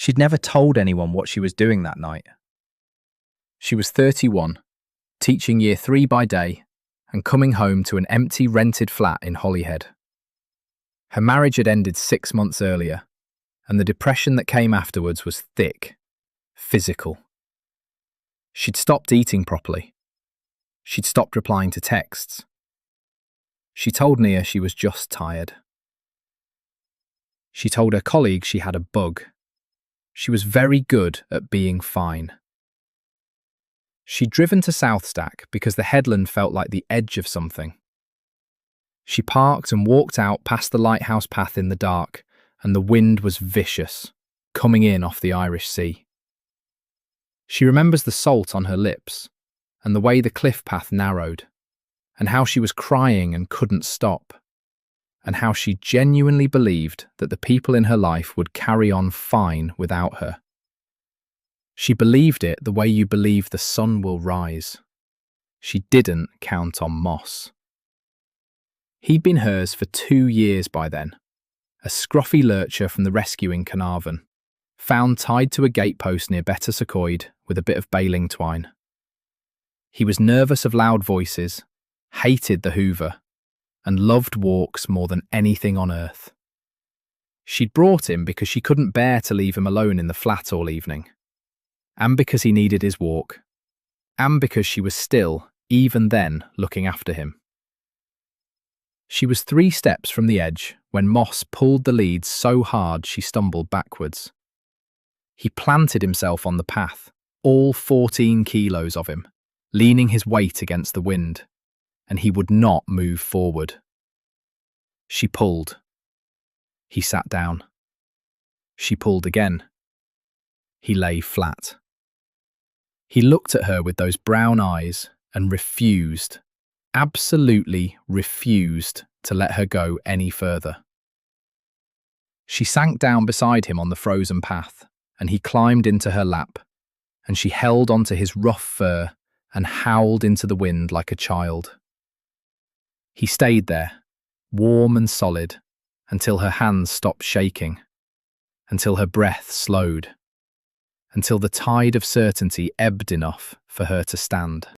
She'd never told anyone what she was doing that night. She was 31, teaching year 3 by day, and coming home to an empty rented flat in Holyhead. Her marriage had ended 6 months earlier, and the depression that came afterwards was thick, physical. She'd stopped eating properly. She'd stopped replying to texts. She told Nia she was just tired. She told her colleagues she had a bug. She was very good at being fine. She'd driven to Southstack because the headland felt like the edge of something. She parked and walked out past the lighthouse path in the dark, and the wind was vicious, coming in off the Irish Sea. She remembers the salt on her lips, and the way the cliff path narrowed, and how she was crying and couldn't stop, and how she genuinely believed that the people in her life would carry on fine without her. She believed it the way you believe the sun will rise. She didn't count on moss. He'd been hers for 2 years by then, a scruffy lurcher from the rescue in Carnarvon, found tied to a gatepost near Betws-y-Coed with a bit of baling twine. He was nervous of loud voices, hated the Hoover, and loved walks more than anything on earth. She'd brought him because she couldn't bear to leave him alone in the flat all evening, and because he needed his walk, and because she was still, even then, looking after him. She was 3 steps from the edge when Moss pulled the leads so hard she stumbled backwards. He planted himself on the path, all 14 kilos of him, leaning his weight against the wind, and he would not move forward. She pulled. He sat down. She pulled again. He lay flat. He looked at her with those brown eyes and refused, absolutely refused, to let her go any further. She sank down beside him on the frozen path, and he climbed into her lap, and she held onto his rough fur and howled into the wind like a child. He stayed there, warm and solid, until her hands stopped shaking, until her breath slowed, until the tide of certainty ebbed enough for her to stand.